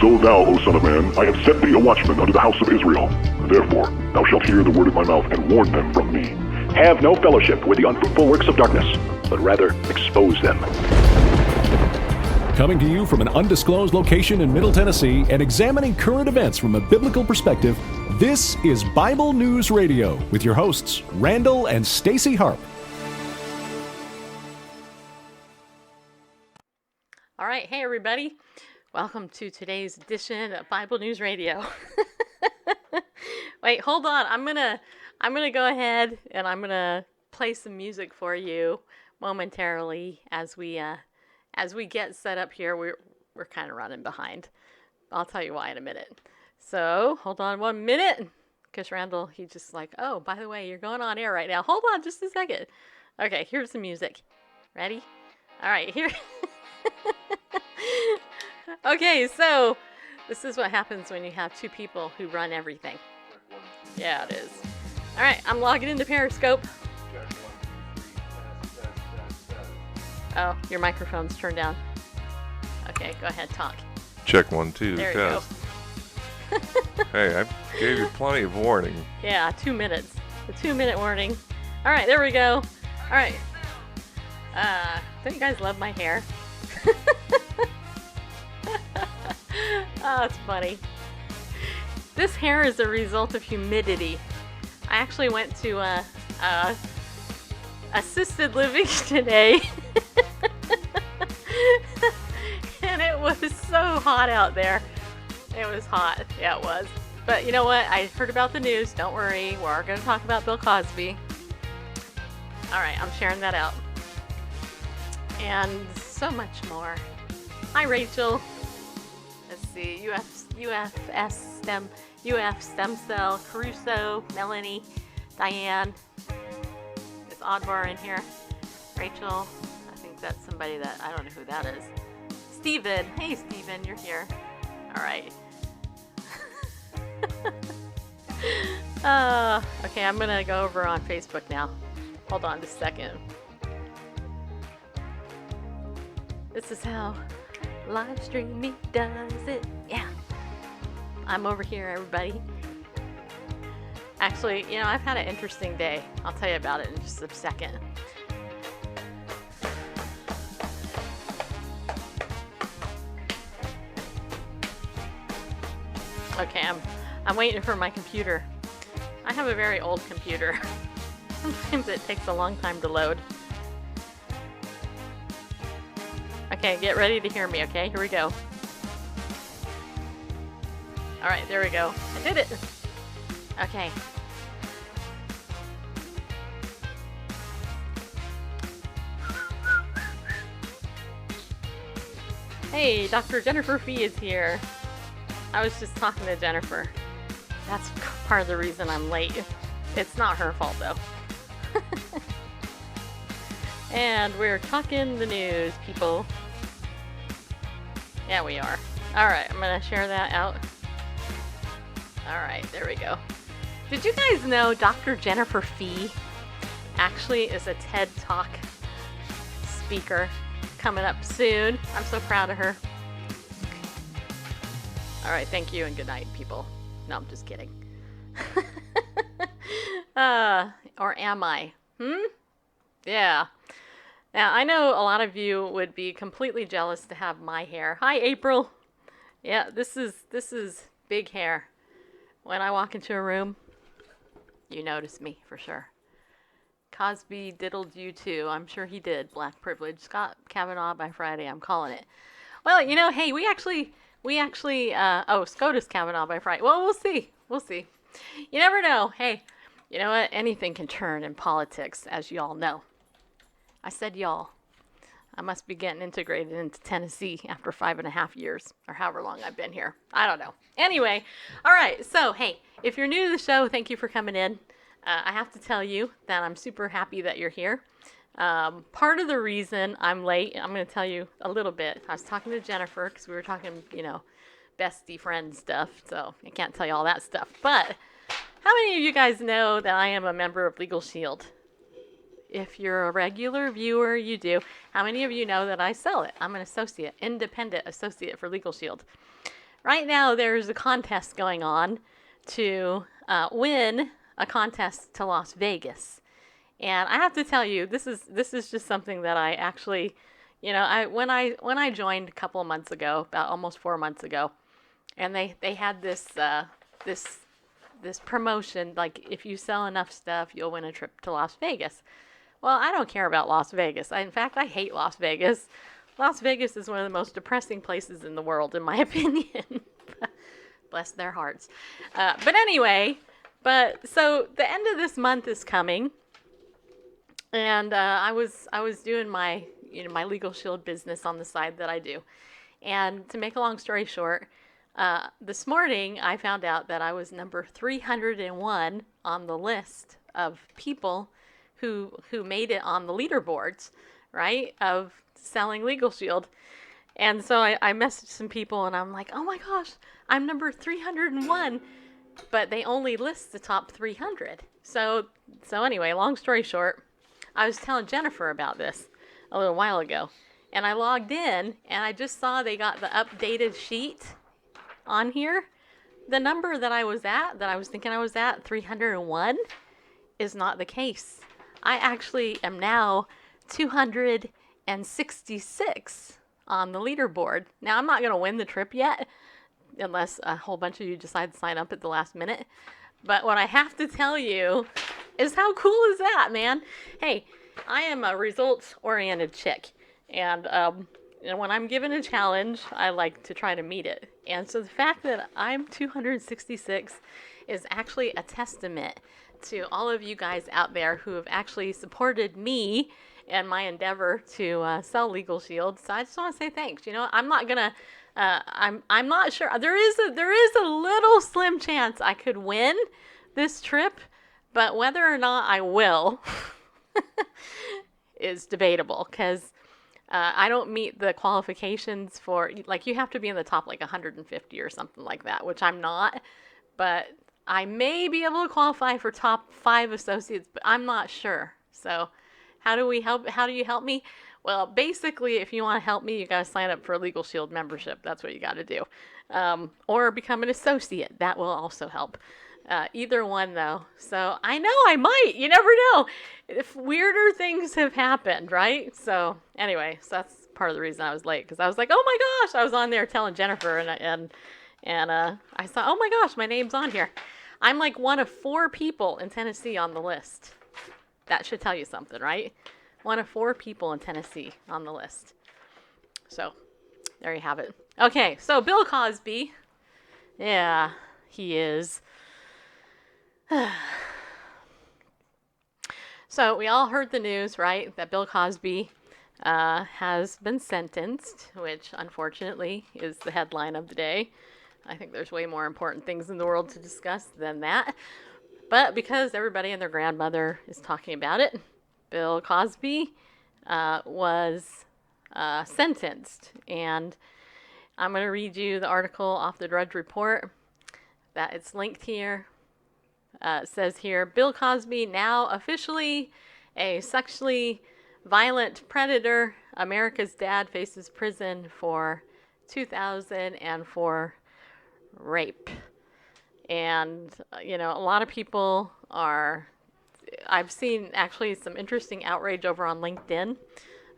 So thou, O son of man, I have set thee a watchman unto the house of Israel. Therefore, thou shalt hear the word of my mouth, and warn them from me. Have no fellowship with the unfruitful works of darkness, but rather expose them. Coming to you from an undisclosed location in Middle Tennessee and examining current events from a biblical perspective, this is Bible News Radio with your hosts, Randall and Stacy Harp. All right, hey everybody. Welcome to today's edition of Bible News Radio. Wait, hold on. I'm gonna go ahead and I'm gonna play some music for you momentarily as we get set up here. We're kind of running behind. I'll tell you why in a minute. So hold on 1 minute, because Randall, he just like, oh, by the way, you're going on air right now. Hold on just a second. Okay, here's the music. Ready? All right, here. Okay, so this is what happens when you have two people who run everything. Yeah, it is. All right, I'm logging into Periscope. Oh, your microphone's turned down. Okay, go ahead, talk. Check 1, 2, there test. You go. Hey, I gave you plenty of warning. Yeah, 2 minutes. The 2-minute warning. All right, there we go. All right. Don't you guys love my hair? Oh, it's funny. This hair is a result of humidity. I actually went to assisted living today. And it was so hot out there. It was hot. Yeah, it was. But you know what? I heard about the news. Don't worry. We're going to talk about Bill Cosby. All right, I'm sharing that out. And so much more. Hi, Rachel. Let's see. UF Stem Cell, Caruso, Melanie, Diane. Is Oddvar in here? Rachel. I think that's somebody that, I don't know who that is. Steven. Hey, Steven, you're here. All right. Okay, I'm going to go over on Facebook now. Hold on just a second. This is how live streaming does it. Yeah. I'm over here, everybody. Actually, you know, I've had an interesting day. I'll tell you about it in just a second. Okay, I'm waiting for my computer. I have a very old computer. Sometimes it takes a long time to load. Okay, get ready to hear me, okay? Here we go. All right, there we go. I did it. Okay. Hey, Dr. Jennifer Fee is here. I was just talking to Jennifer. That's part of the reason I'm late. It's not her fault, though. And we're talking the news, people. Yeah, we are. All right, I'm going to share that out. All right, there we go. Did you guys know Dr. Jennifer Fee actually is a TED Talk speaker coming up soon? I'm so proud of her. All right, thank you and good night, people. No, I'm just kidding. Or am I? Yeah. Now, I know a lot of you would be completely jealous to have my hair. Hi, April. Yeah, this is big hair. When I walk into a room, you notice me for sure. Cosby diddled you too. I'm sure he did. Black privilege. Scott Kavanaugh by Friday. I'm calling it. Well, you know, hey, we actually, SCOTUS Kavanaugh by Friday. Well, we'll see. We'll see. You never know. Hey, you know what? Anything can turn in politics, as you all know. I said y'all. I must be getting integrated into Tennessee after 5.5 years, or however long I've been here. I don't know. Anyway, all right. So, hey, if you're new to the show, thank you for coming in. I have to tell you that I'm super happy that you're here. Part of the reason I'm late, I'm going to tell you a little bit. I was talking to Jennifer because we were talking, you know, bestie friend stuff. So I can't tell you all that stuff. But how many of you guys know that I am a member of Legal Shield? If you're a regular viewer, you do. How many of you know that I sell it? I'm an associate, independent associate for Legal Shield. right now there's a contest going on to win a contest to Las Vegas. And I have to tell you, this is just something that I actually, when I joined a couple of months ago, about almost 4 months ago, and they had this promotion, like if you sell enough stuff, you'll win a trip to Las Vegas. Well, I don't care about Las Vegas. In fact, I hate Las Vegas. Las Vegas is one of the most depressing places in the world, in my opinion. Bless their hearts. But anyway, so the end of this month is coming. And I was doing my my Legal Shield business on the side that I do, and to make a long story short, this morning I found out that I was number 301 on the list of people who made it on the leaderboards, right, of selling Legal Shield. And so I messaged some people and I'm like, oh my gosh, I'm number 301, but they only list the top 300. So anyway, long story short, I was telling Jennifer about this a little while ago, and I logged in, and I just saw they got the updated sheet on here. The number that I was thinking I was at, 301, is not the case. I actually am now 266 on the leaderboard. Now, I'm not going to win the trip yet, unless a whole bunch of you decide to sign up at the last minute. But what I have to tell you is, how cool is that, man? Hey, I am a results-oriented chick, and when I'm given a challenge, I like to try to meet it. And so the fact that I'm 266 is actually a testament to all of you guys out there who have actually supported me and my endeavor to sell Legal Shield. So I just want to say thanks. I'm not gonna. I'm not sure. There is a little slim chance I could win this trip, but whether or not I will is debatable, because I don't meet the qualifications for, like, you have to be in the top like 150 or something like that, which I'm not, but I may be able to qualify for top 5 associates, but I'm not sure. So how do you help me? Well, basically, if you want to help me, you got to sign up for a Legal Shield membership. That's what you got to do. Or become an associate. That will also help. Either one, though. So I know I might. You never know. If weirder things have happened, right? So anyway, so that's part of the reason I was late, because I was like, oh my gosh, I was on there telling Jennifer, and I saw, oh my gosh, my name's on here. I'm like one of 4 people in Tennessee on the list. That should tell you something, right? One of 4 people in Tennessee on the list. So there you have it. Okay, so Bill Cosby. Yeah, he is. So we all heard the news, right? That Bill Cosby has been sentenced, which unfortunately is the headline of the day. I think there's way more important things in the world to discuss than that. But because everybody and their grandmother is talking about it, Bill Cosby was sentenced. And I'm going to read you the article off the Drudge Report that it's linked here. It says here, Bill Cosby now officially a sexually violent predator. America's dad faces prison for 2004 rape. And, a lot of people I've seen actually some interesting outrage over on LinkedIn,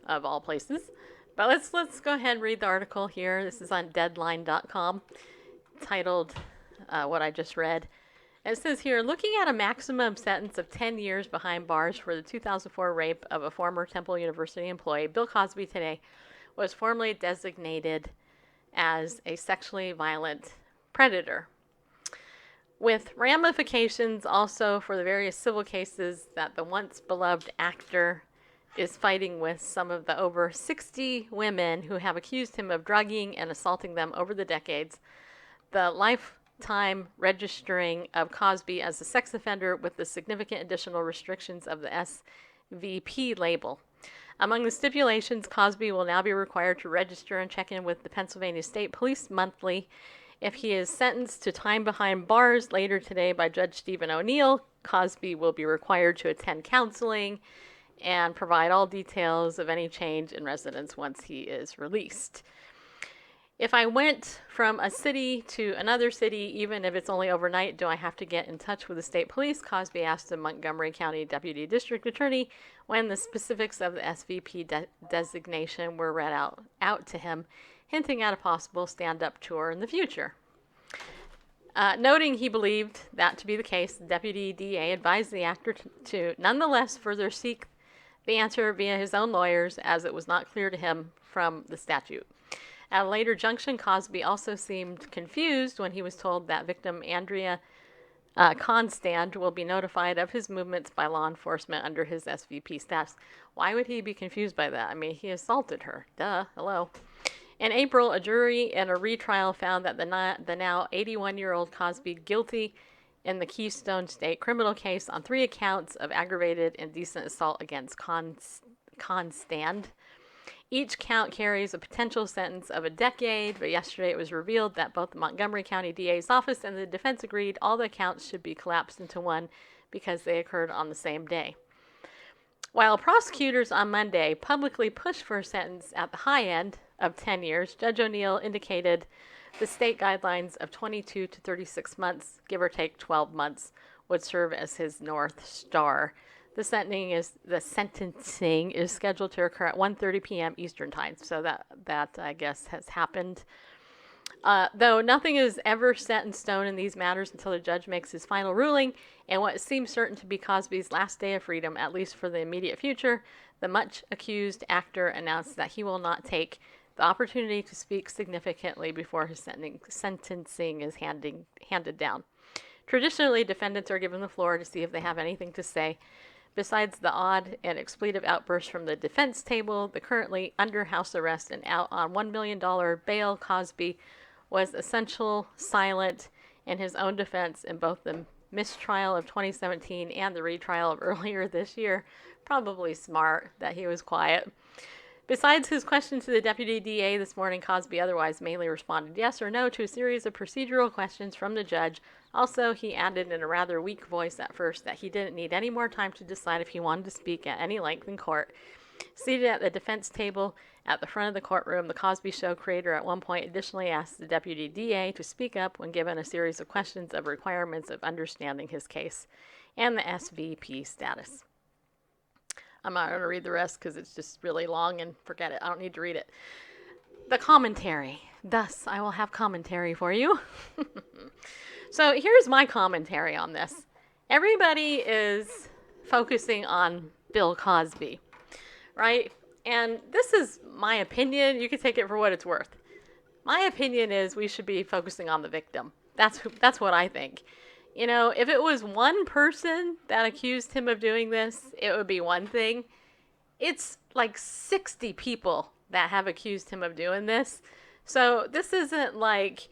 of all places. But let's go ahead and read the article here. This is on deadline.com, titled what I just read. It says here, looking at a maximum sentence of 10 years behind bars for the 2004 rape of a former Temple University employee, Bill Cosby today was formally designated as a sexually violent predator, with ramifications also for the various civil cases that the once beloved actor is fighting with some of the over 60 women who have accused him of drugging and assaulting them over the decades. The lifetime registering of Cosby as a sex offender with the significant additional restrictions of the SVP label. Among the stipulations, Cosby will now be required to register and check in with the Pennsylvania State Police monthly. If he is sentenced to time behind bars later today by Judge Stephen O'Neill, Cosby will be required to attend counseling and provide all details of any change in residence once he is released. If I went from a city to another city, even if it's only overnight, do I have to get in touch with the state police? Cosby asked the Montgomery County Deputy District Attorney when the specifics of the SVP designation were read out to him, hinting at a possible stand-up tour in the future. Noting he believed that to be the case, the Deputy DA advised the actor to nonetheless further seek the answer via his own lawyers, as it was not clear to him from the statute. At a later junction, Cosby also seemed confused when he was told that victim Andrea Constand will be notified of his movements by law enforcement under his SVP status. Why would he be confused by that? I mean, he assaulted her. Duh. Hello. In April, a jury in a retrial found that the now 81-year-old Cosby guilty in the Keystone State criminal case on 3 accounts of aggravated indecent assault against Constand. Each count carries a potential sentence of a decade, but yesterday it was revealed that both the Montgomery County DA's office and the defense agreed all the counts should be collapsed into one because they occurred on the same day. While prosecutors on Monday publicly pushed for a sentence at the high end of 10 years, Judge O'Neill indicated the state guidelines of 22 to 36 months, give or take 12 months, would serve as his North Star. The sentencing is scheduled to occur at 1:30 p.m. Eastern Time, so that I guess has happened. Though nothing is ever set in stone in these matters until the judge makes his final ruling, and what seems certain to be Cosby's last day of freedom, at least for the immediate future, the much-accused actor announced that he will not take the opportunity to speak significantly before his sentencing is handed down. Traditionally, defendants are given the floor to see if they have anything to say. Besides the odd and expletive outbursts from the defense table, the currently under house arrest and out on $1 million bail, Cosby was essentially silent in his own defense in both the mistrial of 2017 and the retrial of earlier this year. Probably smart that he was quiet. Besides his question to the Deputy DA this morning, Cosby otherwise mainly responded yes or no to a series of procedural questions from the judge. Also, he added in a rather weak voice at first that he didn't need any more time to decide if he wanted to speak at any length in court. Seated at the defense table at the front of the courtroom, the Cosby Show creator at one point additionally asked the Deputy DA to speak up when given a series of questions of requirements of understanding his case and the SVP status. I'm not going to read the rest because it's just really long and forget it. I don't need to read it. The commentary. Thus, I will have commentary for you. So here's my commentary on this. Everybody is focusing on Bill Cosby, right? And this is my opinion. You can take it for what it's worth. My opinion is we should be focusing on the victim. That's what I think. You know, if it was one person that accused him of doing this, it would be one thing. It's like 60 people that have accused him of doing this. So this isn't like,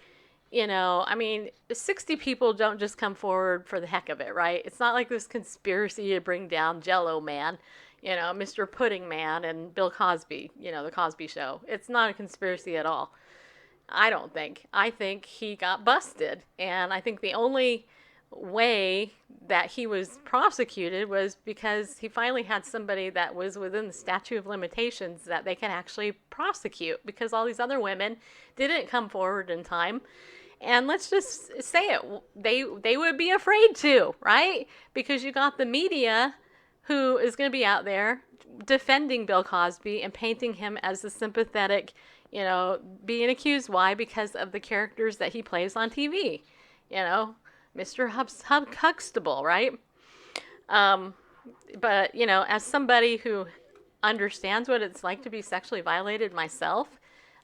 you know, I mean, 60 people don't just come forward for the heck of it, right? It's not like this conspiracy to bring down Jell-O Man, you know, Mr. Pudding Man and Bill Cosby, you know, the Cosby Show. It's not a conspiracy at all. I don't think. I think he got busted. And I think the only way that he was prosecuted was because he finally had somebody that was within the statute of limitations that they can actually prosecute, because all these other women didn't come forward in time. And let's just say it, they would be afraid to, right? Because you got the media who is going to be out there defending Bill Cosby and painting him as the sympathetic, you know, being accused. Why? Because of the characters that he plays on TV, you know, Mr. Huxtable, right? But, you know, as somebody who understands what it's like to be sexually violated myself,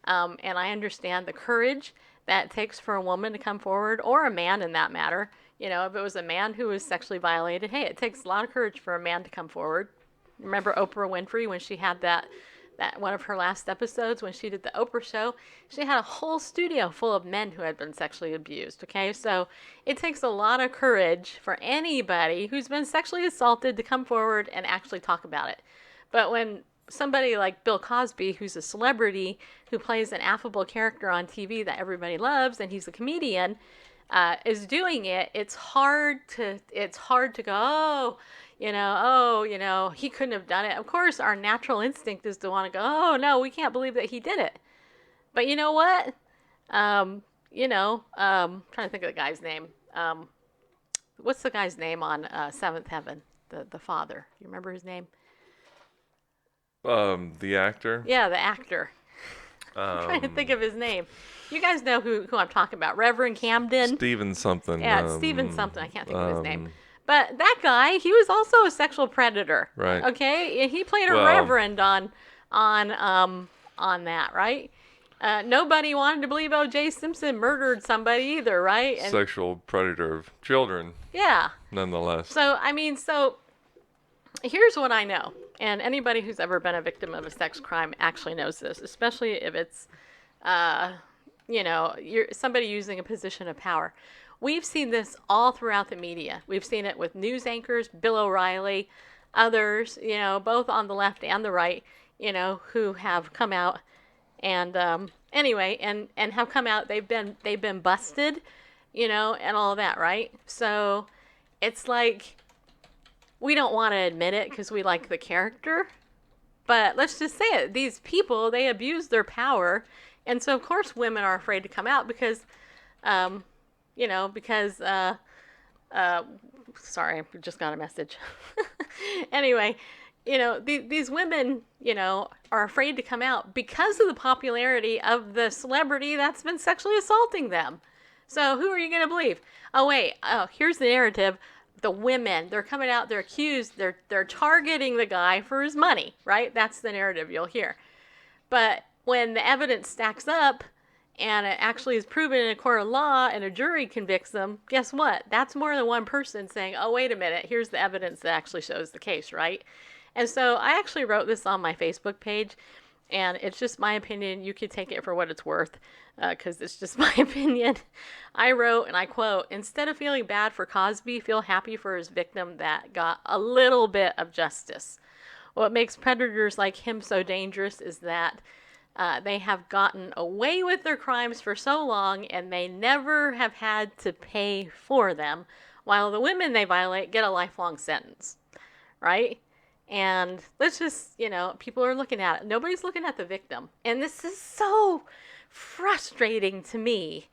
and I understand the courage that it takes for a woman to come forward, or a man in that matter. You know, if it was a man who was sexually violated, hey, it takes a lot of courage for a man to come forward. Remember Oprah Winfrey when she had that one of her last episodes when she did the Oprah show, she had a whole studio full of men who had been sexually abused, okay? So it takes a lot of courage for anybody who's been sexually assaulted to come forward and actually talk about it. But when somebody like Bill Cosby, who's a celebrity, who plays an affable character on TV that everybody loves, and he's a comedian, is doing it, it's hard to go, he couldn't have done it. Of course, our natural instinct is to want to go, oh, no, we can't believe that he did it. But you know what? Trying to think of the guy's name. What's the guy's name on Seventh Heaven? The father. You remember his name? The actor. Yeah, the actor. I'm trying to think of his name. You guys know who I'm talking about. Reverend Camden. Stephen something. Yeah, it's Stephen something. I can't think of his name. But that guy, he was also a sexual predator. Right. Okay? And he played a reverend on that, right? Nobody wanted to believe O.J. Simpson murdered somebody either, right? And, sexual predator of children. Yeah. Nonetheless. So here's what I know. And anybody who's ever been a victim of a sex crime actually knows this, especially if it's, you're somebody using a position of power. We've seen this all throughout the media. We've seen it with news anchors, Bill O'Reilly, others, both on the left and the right, who have come out and and have come out. They've been busted, and all of that, right? So it's like we don't want to admit it because we like the character, but let's just say it. These people, they abuse their power, and so of course women are afraid to come out because sorry, I just got a message. Anyway, these women, are afraid to come out because of the popularity of the celebrity that's been sexually assaulting them. So who are you going to believe? Here's the narrative. The women, they're coming out, they're accused, they're targeting the guy for his money, right? That's the narrative you'll hear. But when the evidence stacks up, and it actually is proven in a court of law and a jury convicts them, guess what? That's more than one person saying, oh, wait a minute, here's the evidence that actually shows the case, right? And so I actually wrote this on my Facebook page, and it's just my opinion. You could take it for what it's worth, because it's just my opinion. I wrote, and I quote, "Instead of feeling bad for Cosby, feel happy for his victim that got a little bit of justice. What makes predators like him so dangerous is that they have gotten away with their crimes for so long, and they never have had to pay for them, while the women they violate get a lifelong sentence," right? And let's just, people are looking at it. Nobody's looking at the victim. And this is so frustrating to me,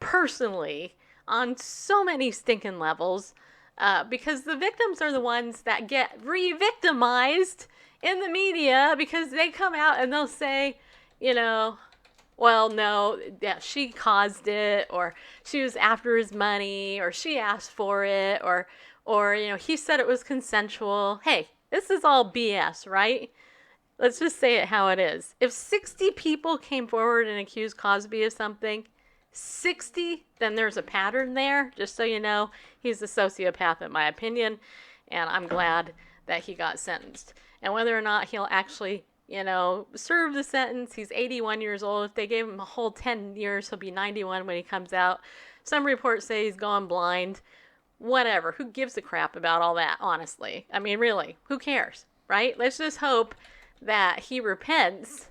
personally, on so many stinking levels, because the victims are the ones that get re-victimized in the media because they come out and they'll say, well, no, yeah, she caused it, or she was after his money, or she asked for it, or he said it was consensual. Hey, this is all BS, right? Let's just say it how it is. If 60 people came forward and accused Cosby of something, 60, then there's a pattern there. Just so you know, he's a sociopath in my opinion, and I'm glad that he got sentenced. And whether or not he'll actually, serve the sentence, he's 81 years old. If they gave him a whole 10 years, he'll be 91 when he comes out. Some reports say he's gone blind. Whatever. Who gives a crap about all that, honestly? I mean, really, who cares, right? Let's just hope that he repents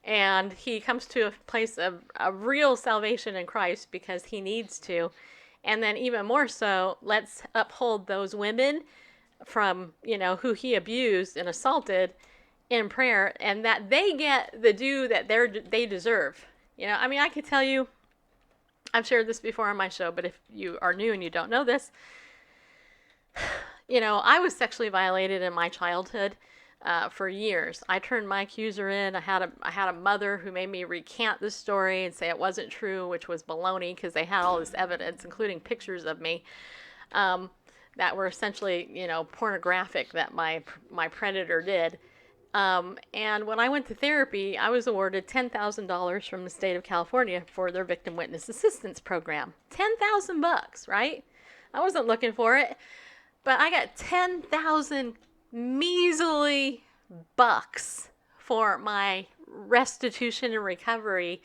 and he comes to a place of a real salvation in Christ, because he needs to. And then even more so, let's uphold those women from, who he abused and assaulted in prayer, and that they get the due that they deserve. I could tell you, I've shared this before on my show, but if you are new and you don't know this, I was sexually violated in my childhood for years. I turned my accuser in. I had a mother who made me recant the story and say it wasn't true, which was baloney, because they had all this evidence, including pictures of me, that were essentially, pornographic, that my predator did. And when I went to therapy, I was awarded $10,000 from the state of California for their victim witness assistance program. $10,000, right? I wasn't looking for it, but I got 10,000 measly bucks for my restitution and recovery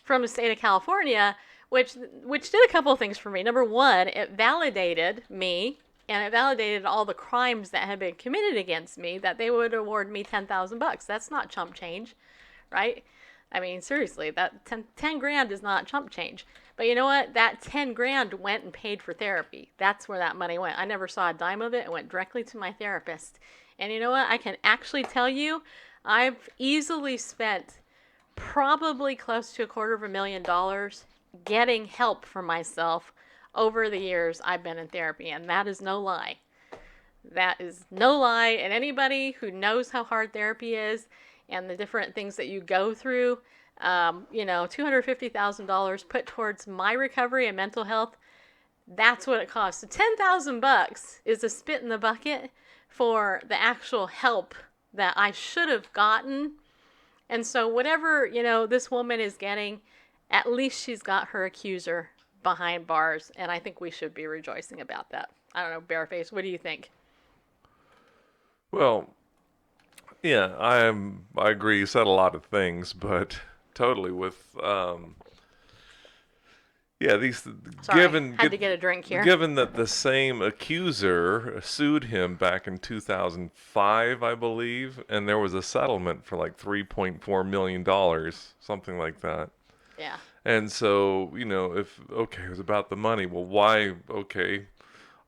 from the state of California, which did a couple of things for me. Number one, it validated me, and it validated all the crimes that had been committed against me, that they would award me $10,000. That's not chump change, right? I mean, seriously, that 10 grand is not chump change. But you know what? That 10 grand went and paid for therapy. That's where that money went. I never saw a dime of it. It went directly to my therapist. And you know what? I can actually tell you, I've easily spent probably close to $250,000 getting help for myself over the years I've been in therapy, and that is no lie. That is no lie, and anybody who knows how hard therapy is and the different things that you go through, $250,000 put towards my recovery and mental health, that's what it costs. So $10,000 is a spit in the bucket for the actual help that I should have gotten. And so whatever, this woman is getting, at least she's got her accuser behind bars, and I think we should be rejoicing about that. I don't know, Bareface, what do you think? Well, yeah, I agree. You said a lot of things, but totally with these Sorry, had to get a drink here. Given that the same accuser sued him back in 2005, I believe, and there was a settlement for like $3.4 million, something like that. Yeah. And so, if it was about the money, well, why? Okay,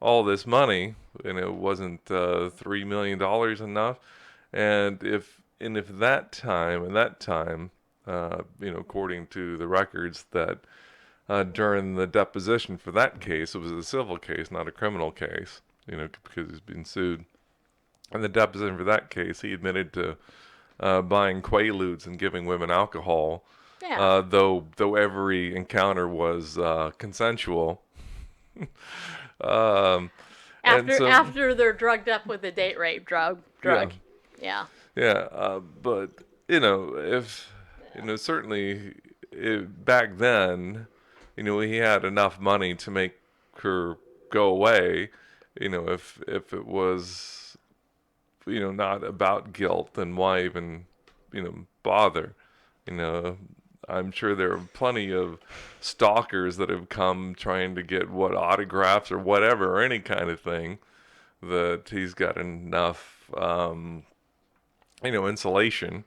all this money, and it wasn't $3 million enough. And if that time, according to the records, that during the deposition for that case, it was a civil case, not a criminal case, because he's been sued. And the deposition for that case, he admitted to buying Quaaludes and giving women alcohol. Yeah. Though every encounter was consensual. After they're drugged up with the date rape drug. Yeah. Yeah, but certainly back then, he had enough money to make her go away. If it was, not about guilt, then why even, bother? I'm sure there are plenty of stalkers that have come trying to get autographs or whatever, or any kind of thing, that he's got enough, insulation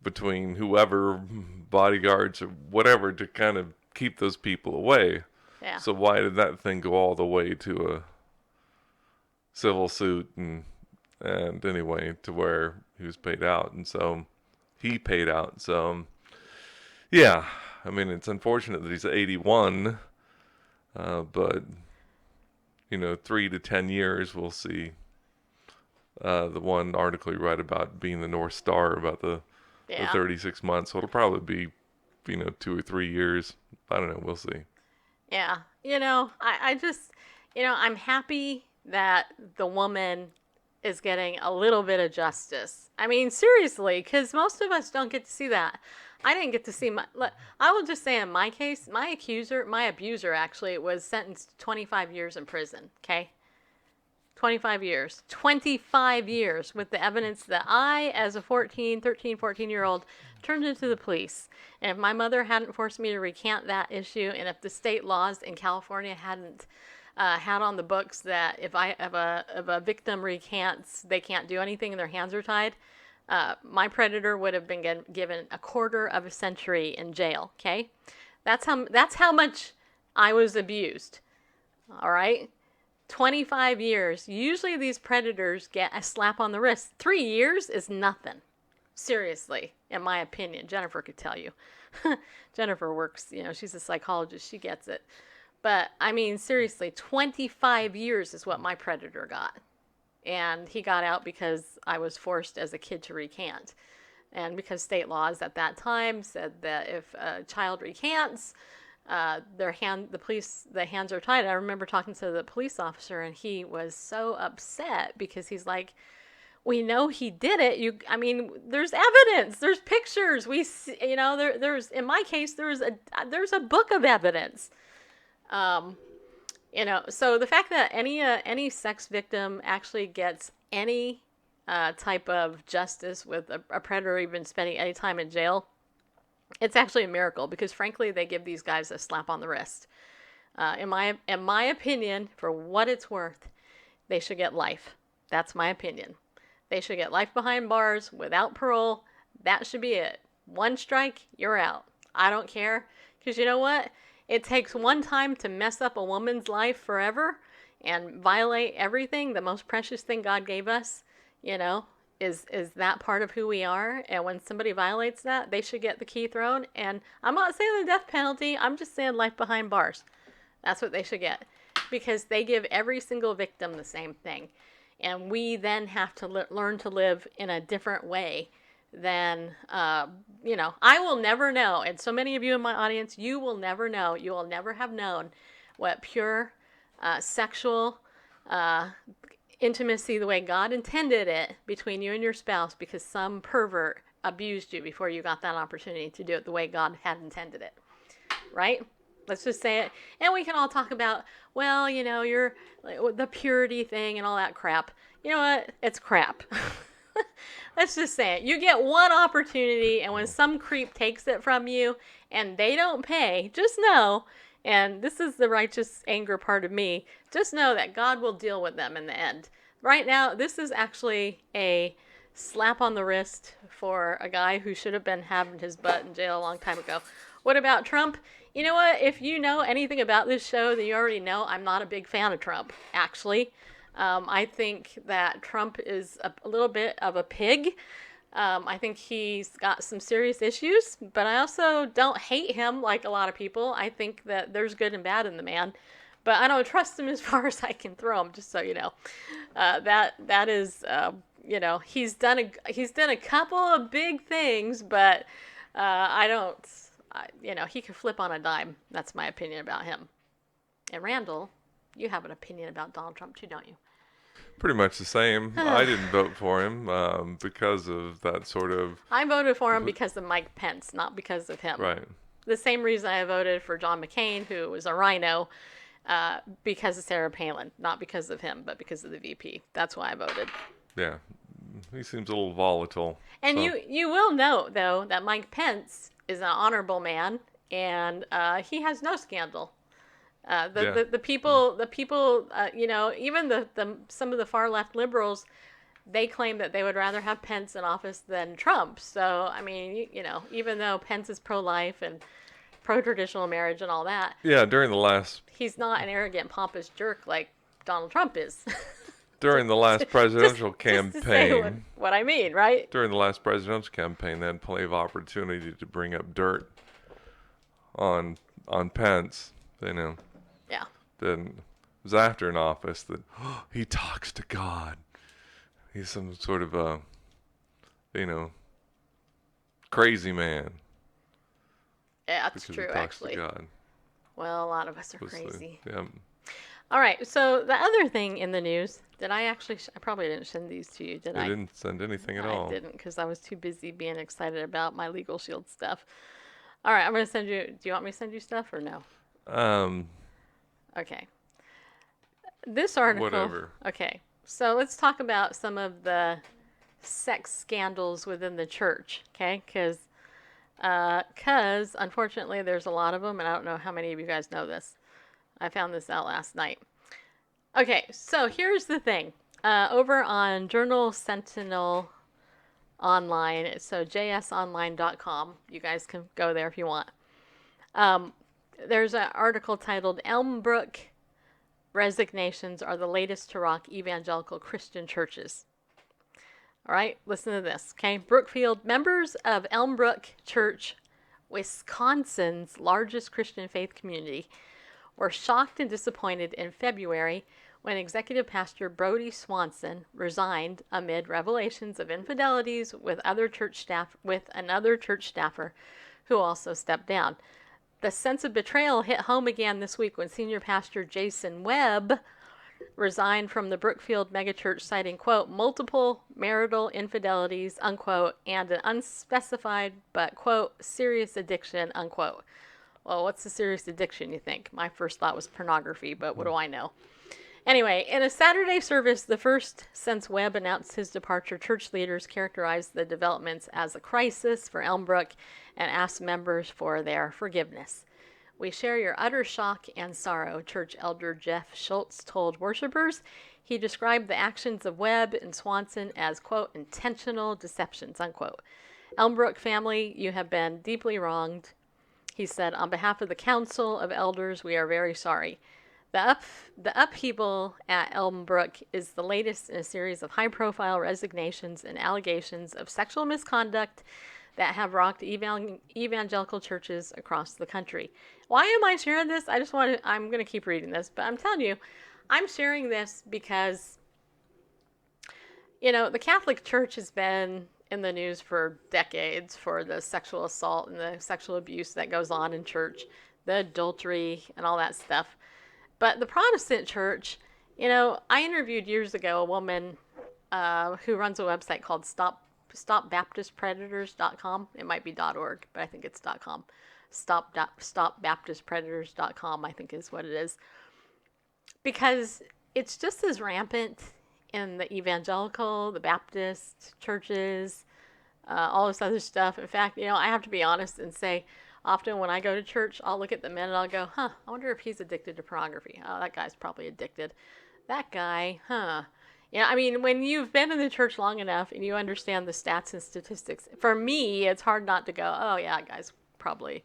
between whoever, bodyguards or whatever, to kind of keep those people away. Yeah. So why did that thing go all the way to a civil suit and anyway, to where he was paid out? And so he paid out. So yeah, I mean, it's unfortunate that he's 81, but 3 to 10 years, we'll see. The one article you write about being the North Star, about the 36 months, so it'll probably be 2 or 3 years. I don't know, we'll see. Yeah, I just, I'm happy that the woman is getting a little bit of justice. I mean, seriously, because most of us don't get to see that. I didn't get to see I will just say in my case, my abuser actually was sentenced to 25 years in prison, okay? 25 years. 25 years with the evidence that I, as a 14-year-old, turned into the police. And if my mother hadn't forced me to recant that issue, and if the state laws in California hadn't had on the books that if a victim recants, they can't do anything and their hands are tied, my predator would have been given a quarter of a century in jail. Okay, that's how much I was abused. All right, 25 years. Usually these predators get a slap on the wrist. 3 years is nothing. Seriously, in my opinion. Jennifer could tell you. Jennifer works, she's a psychologist. She gets it. But I mean, seriously, 25 years is what my predator got. And he got out because I was forced as a kid to recant. And because state laws at that time said that if a child recants, the hands are tied. I remember talking to the police officer, and he was so upset because he's like, we know he did it. There's evidence. There's pictures. We see, there's, in my case, there's a book of evidence. So the fact that any sex victim actually gets any type of justice with a predator even spending any time in jail, it's actually a miracle, because frankly, they give these guys a slap on the wrist. In my opinion, for what it's worth, they should get life. That's my opinion. They should get life behind bars without parole. That should be it. One strike, you're out. I don't care, because you know what? It takes one time to mess up a woman's life forever and violate everything, the most precious thing God gave us. is that part of who we are. And when somebody violates that, they should get the key thrown. And I'm not saying the death penalty. I'm just saying life behind bars. That's what they should get, because they give every single victim the same thing. And we then have to learn to live in a different way than, I will never know. And so many of you in my audience, you will never know. You will never have known what pure sexual intimacy, the way God intended it between you and your spouse, because some pervert abused you before you got that opportunity to do it the way God had intended it. Right? Let's just say it. And we can all talk about, well, you're the purity thing and all that crap. You know what? It's crap. Let's just say it. You get one opportunity, and when some creep takes it from you and they don't pay, just know, and this is the righteous anger part of me, just know that God will deal with them in the end. Right now, this is actually a slap on the wrist for a guy who should have been having his butt in jail a long time ago. What about Trump? You know what? If you know anything about this show, then you already know I'm not a big fan of Trump, actually. I think that Trump is a little bit of a pig. I think he's got some serious issues, but I also don't hate him like a lot of people. I think that there's good and bad in the man, but I don't trust him as far as I can throw him, just so you know. That is, he's done a couple of big things, but he could flip on a dime. That's my opinion about him. And Randall, you have an opinion about Donald Trump too, don't you? Pretty much the same. I didn't vote for him because of that sort of... I voted for him because of Mike Pence, not because of him. Right. The same reason I voted for John McCain, who was a rhino, because of Sarah Palin. Not because of him, but because of the VP. That's why I voted. Yeah. He seems a little volatile. And so. You will note, though, that Mike Pence is an honorable man, and he has no scandal. The people, even some of the far left liberals, they claim that they would rather have Pence in office than Trump. So, I mean, even though Pence is pro-life and pro-traditional marriage and all that. Yeah, he's not an arrogant, pompous jerk like Donald Trump is. During the last presidential campaign. Just to say what I mean, right? During the last presidential campaign, they had plenty of opportunity to bring up dirt on Pence, Yeah. Then it was after in office that he talks to God. He's some sort of a, crazy man. Yeah, that's true, actually. He talks to God. Well, a lot of us are crazy. Yeah. All right, so the other thing in the news, I probably didn't send these to you, did I? I didn't send anything at all. I didn't, because I was too busy being excited about my Legal Shield stuff. All right, I'm going to send you, do you want me to send you stuff or no? Okay. This article. Whatever. Okay. So let's talk about some of the sex scandals within the church, okay? Because unfortunately there's a lot of them, and I don't know how many of you guys know this. I found this out last night. Okay, so here's the thing. Over on Journal Sentinel Online, so jsonline.com, you guys can go there if you want. There's an article titled Elmbrook Resignations Are the Latest to Rock Evangelical Christian Churches. All right, listen to this, okay? Brookfield, members of Elmbrook Church, Wisconsin's largest Christian faith community, were shocked and disappointed in February when executive pastor Brody Swanson resigned amid revelations of infidelities with another church staffer who also stepped down. The sense of betrayal hit home again this week when senior pastor Jason Webb resigned from the Brookfield megachurch, citing, quote, multiple marital infidelities, unquote, and an unspecified but, quote, serious addiction, unquote. Well, what's the serious addiction, you think? My first thought was pornography, but what do I know? Anyway, in a Saturday service, the first since Webb announced his departure, church leaders characterized the developments as a crisis for Elmbrook and asked members for their forgiveness. We share your utter shock and sorrow, church elder Jeff Schultz told worshipers. He described the actions of Webb and Swanson as, quote, intentional deceptions, unquote. Elmbrook family, you have been deeply wronged. He said, on behalf of the Council of Elders, we are very sorry. The upheaval at Elmbrook is the latest in a series of high-profile resignations and allegations of sexual misconduct that have rocked evangelical churches across the country. Why am I sharing this? I'm going to keep reading this, but I'm telling you, I'm sharing this because, the Catholic Church has been in the news for decades for the sexual assault and the sexual abuse that goes on in church, the adultery and all that stuff. But the Protestant church, I interviewed years ago a woman who runs a website called stopbaptistpredators.com. It might be .org, but I think it's .com. Stopbaptistpredators.com, I think is what it is. Because it's just as rampant in the evangelical, the Baptist churches, all this other stuff. In fact, I have to be honest and say, often when I go to church, I'll look at the men and I'll go, I wonder if he's addicted to pornography. Oh, that guy's probably addicted. That guy, when you've been in the church long enough and you understand the stats and statistics, for me, it's hard not to go, oh yeah, that guy's probably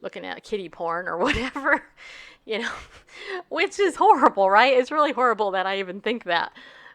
looking at kiddie porn or whatever, which is horrible, right? It's really horrible that I even think that.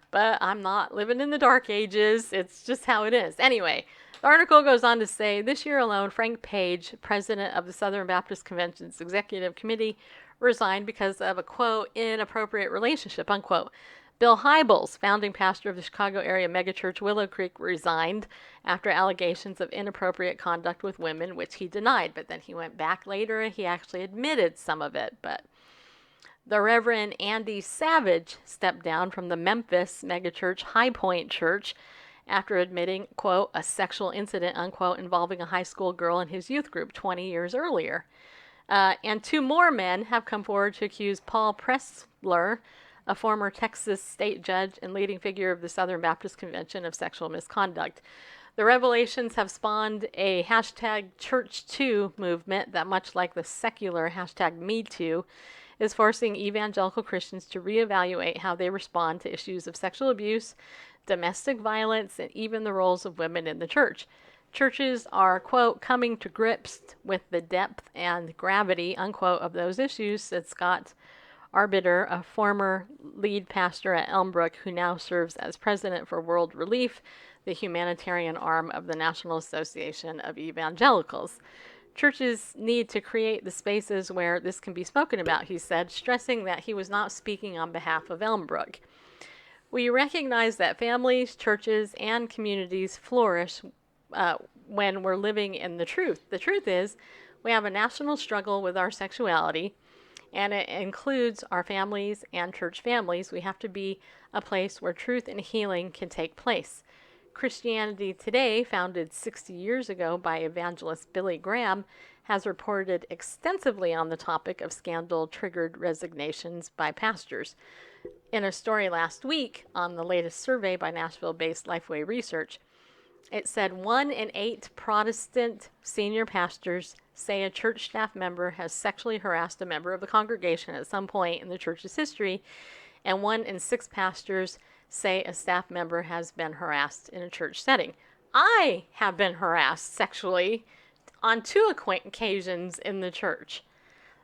But I'm not living in the dark ages. It's just how it is. Anyway, the article goes on to say, this year alone, Frank Page, president of the Southern Baptist Convention's executive committee, resigned because of a, quote, inappropriate relationship, unquote. Bill Hybels, founding pastor of the Chicago area megachurch Willow Creek, resigned after allegations of inappropriate conduct with women, which he denied. But then he went back later and he actually admitted some of it. But the Reverend Andy Savage stepped down from the Memphis megachurch High Point Church after admitting, quote, a sexual incident, unquote, involving a high school girl in his youth group 20 years earlier. And 2 more men have come forward to accuse Paul Pressler, a former Texas state judge and leading figure of the Southern Baptist Convention, of sexual misconduct. The revelations have spawned a hashtag Church2 movement that, much like the secular hashtag MeToo, is forcing evangelical Christians to reevaluate how they respond to issues of sexual abuse, domestic violence, and even the roles of women in the church. Churches are, quote, coming to grips with the depth and gravity, unquote, of those issues, said Scott Arbiter, a former lead pastor at Elmbrook, who now serves as president for World Relief, the humanitarian arm of the National Association of Evangelicals. Churches need to create the spaces where this can be spoken about, he said, stressing that he was not speaking on behalf of Elmbrook. We recognize that families, churches, and communities flourish when we're living in the truth. The truth is, we have a national struggle with our sexuality, and it includes our families and church families. We have to be a place where truth and healing can take place. Christianity Today, founded 60 years ago by evangelist Billy Graham, has reported extensively on the topic of scandal-triggered resignations by pastors. In a story last week on the latest survey by Nashville-based Lifeway Research, it said 1 in 8 Protestant senior pastors say a church staff member has sexually harassed a member of the congregation at some point in the church's history, and 1 in 6 pastors say a staff member has been harassed in a church setting. I have been harassed sexually on 2 occasions in the church.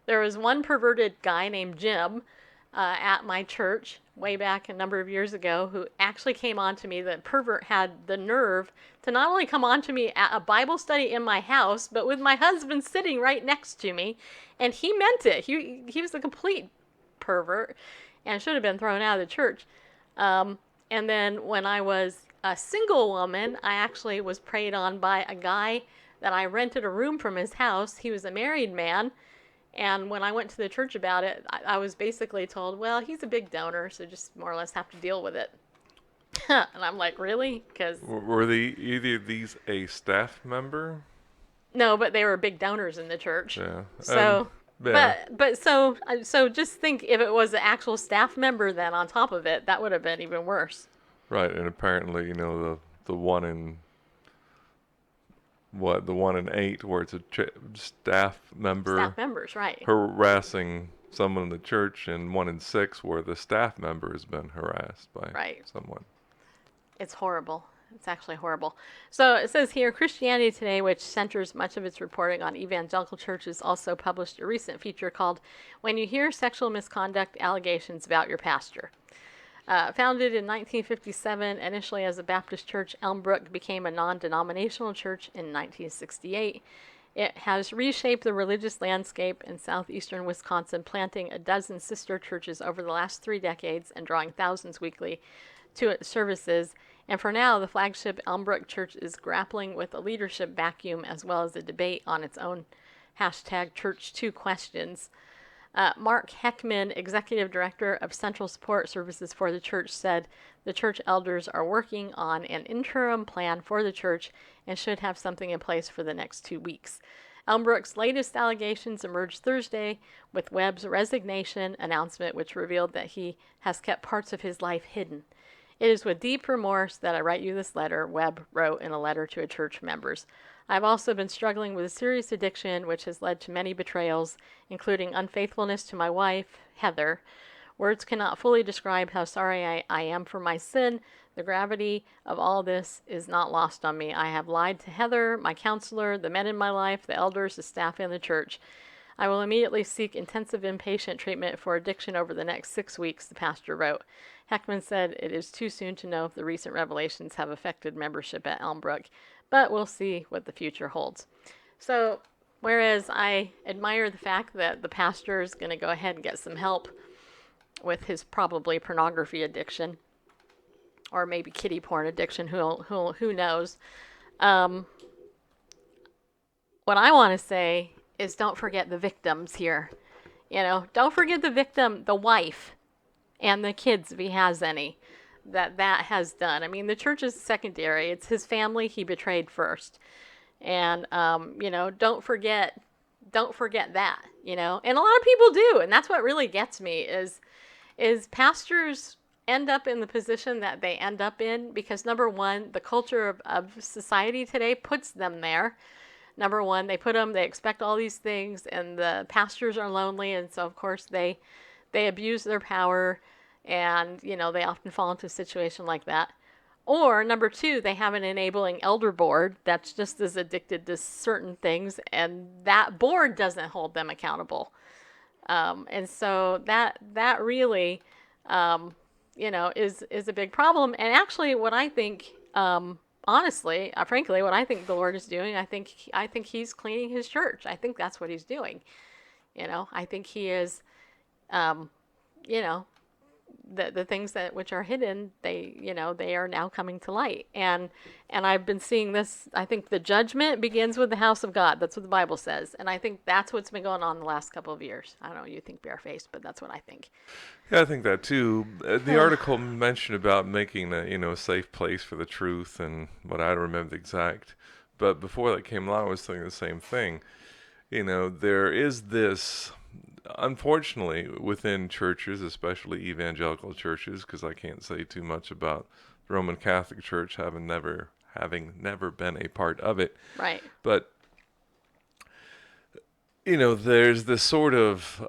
There was one perverted guy named Jim at my church way back a number of years ago who actually came on to me. The pervert had the nerve to not only come on to me at a Bible study in my house, but with my husband sitting right next to me, and he meant it. He was a complete pervert and should have been thrown out of the church. And then when I was a single woman, I actually was preyed on by a guy that I rented a room from his house. He was a married man. And when I went to the church about it, I was basically told, well, he's a big donor, so just more or less have to deal with it. And I'm like, really? Because Were either of these a staff member? No, but they were big donors in the church. Yeah. So, yeah. but so just think if it was an actual staff member, then on top of it, that would have been even worse. Right, and apparently, the 1 in... the 1 in 8 where it's a staff member Staff members, right. harassing someone in the church, and 1 in 6 where the staff member has been harassed by someone. It's horrible. It's actually horrible. So it says here, Christianity Today, which centers much of its reporting on evangelical churches, also published a recent feature called When You Hear Sexual Misconduct Allegations About Your Pastor. Founded in 1957, initially as a Baptist church, Elmbrook became a non-denominational church in 1968. It has reshaped the religious landscape in southeastern Wisconsin, planting a dozen sister churches over the last 3 decades and drawing thousands weekly to its services. And for now, the flagship Elmbrook Church is grappling with a leadership vacuum as well as a debate on its own hashtag Church2 questions. Mark Heckman, Executive Director of Central Support Services for the church, said the church elders are working on an interim plan for the church and should have something in place for the next 2 weeks. Elmbrook's latest allegations emerged Thursday with Webb's resignation announcement, which revealed that he has kept parts of his life hidden. It is with deep remorse that I write you this letter, Webb wrote in a letter to church members. I've also been struggling with a serious addiction, which has led to many betrayals, including unfaithfulness to my wife, Heather. Words cannot fully describe how sorry I am for my sin. The gravity of all this is not lost on me. I have lied to Heather, my counselor, the men in my life, the elders, the staff, and the church. I will immediately seek intensive inpatient treatment for addiction over the next 6 weeks, the pastor wrote. Heckman said it is too soon to know if the recent revelations have affected membership at Elmbrook, but we'll see what the future holds. So, whereas I admire the fact that the pastor is going to go ahead and get some help with his probably pornography addiction, or maybe kiddie porn addiction, who knows. What I want to say is don't forget the victims here. Don't forget the victim, the wife, and the kids if he has any, that has done. I mean, the church is secondary. It's his family he betrayed first. And, don't forget that, and a lot of people do. And that's what really gets me is pastors end up in the position that they end up in because, number one, the culture of society today puts them there. Number one, they expect all these things, and the pastors are lonely, and so, of course, they abuse their power, and, they often fall into a situation like that. Or, number two, they have an enabling elder board that's just as addicted to certain things, and that board doesn't hold them accountable. And so that really, is a big problem. And actually, what I think, honestly, frankly, what I think the Lord is doing, I think He's cleaning His church. I think that's what He's doing. I think He is, the things which are hidden, they are now coming to light. And I've been seeing this. I think the judgment begins with the house of God. That's what the Bible says. And I think that's what's been going on the last couple of years. I don't know, you think barefaced, but that's what I think. Yeah, I think that too. The article mentioned about making a safe place for the truth, and what I don't remember the exact. But before that came along, I was thinking the same thing. There is this, unfortunately, within churches, especially evangelical churches, because I can't say too much about the Roman Catholic Church, having never been a part of it. Right. But there's this sort of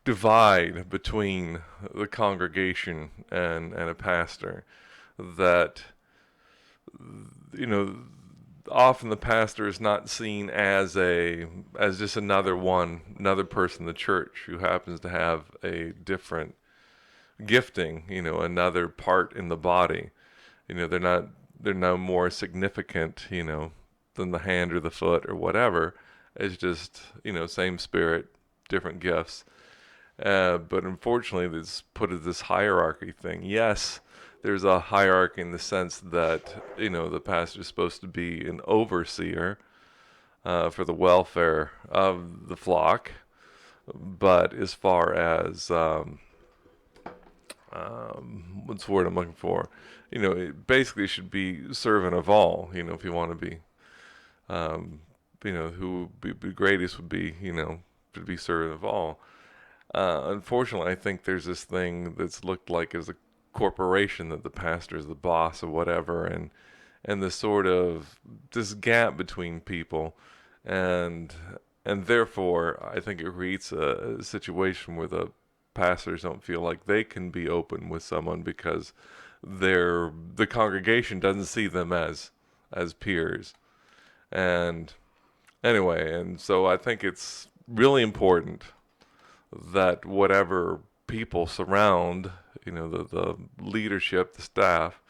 divide between the congregation and a pastor that, often the pastor is not seen as just another person in the church who happens to have a different gifting, another part in the body. They're no more significant, than the hand or the foot or whatever. It's just, same spirit, different gifts. But unfortunately, it's put as this hierarchy thing. Yes, there's a hierarchy in the sense that, the pastor is supposed to be an overseer for the welfare of the flock. But as far as, what's the word I'm looking for? It basically should be servant of all, if you want to be, who would be greatest would be, to be servant of all. Unfortunately, I think there's this thing that's looked like as a corporation, that the pastor is the boss or whatever, and this sort of this gap between people, and therefore I think it creates a situation where the pastors don't feel like they can be open with someone because the congregation doesn't see them as peers. And anyway, and so I think it's really important that whatever people surround, the leadership, the staff,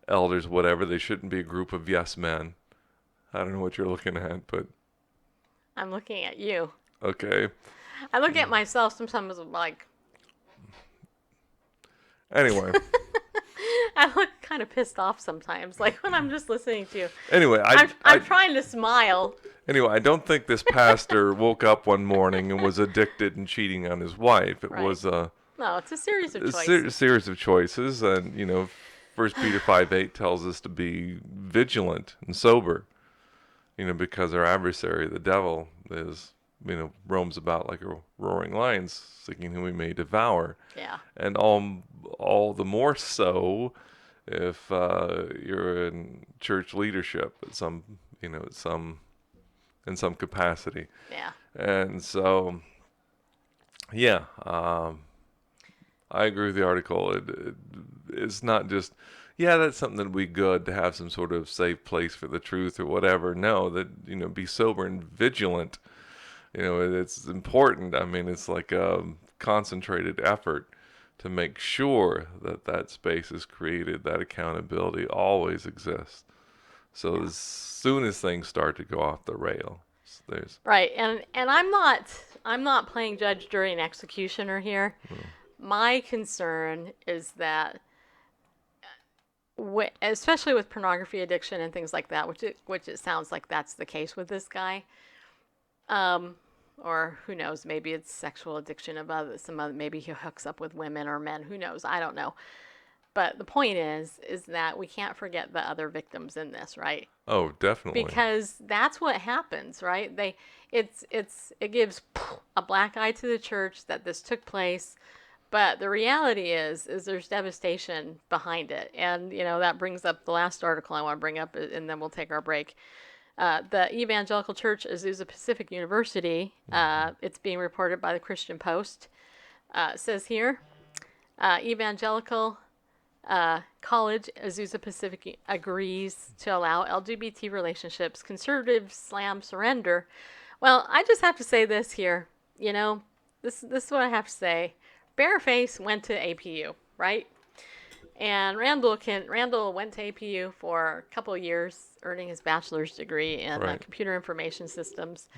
elders, whatever, they shouldn't be a group of yes men. I don't know what you're looking at, but I'm looking at you. okay. I look at myself sometimes like. Anyway. I look kind of pissed off sometimes, like when I'm just listening to you. Anyway, I'm trying to smile. Anyway, I don't think this pastor woke up one morning and was addicted and cheating on his wife. It was No, it's a series of a choices. series of choices, and 1 Peter 5:8 tells us to be vigilant and sober. Because our adversary, the devil, is roams about like a roaring lion, seeking whom he may devour. Yeah. And all the more so if you're in church leadership at some in some capacity. Yeah. And so, yeah, I agree with the article. It's not just, that's something that'd be good to have some sort of safe place for the truth or whatever. No, that, be sober and vigilant. It's important. I mean, it's like a concentrated effort to make sure that space is created, that accountability always exists. So as soon as things start to go off the rail, there's right, and I'm not playing judge, jury, and executioner here. My concern is that, especially with pornography addiction and things like that, which it sounds like that's the case with this guy. Or who knows? Maybe it's sexual addiction of maybe he hooks up with women or men. Who knows? I don't know. But the point is that we can't forget the other victims in this, right? Oh, definitely. Because that's what happens, right? It gives a black eye to the church that this took place, but the reality is there's devastation behind it, and that brings up the last article I want to bring up, and then we'll take our break. The Evangelical Church, Azusa Pacific University, it's being reported by the Christian Post. It says here, Evangelical College, Azusa Pacific agrees to allow LGBT relationships. Conservatives slam surrender. Well, I just have to say this here. This is what I have to say. Bareface went to APU, right? And Randall went to APU for a couple of years, earning his bachelor's degree in computer information systems.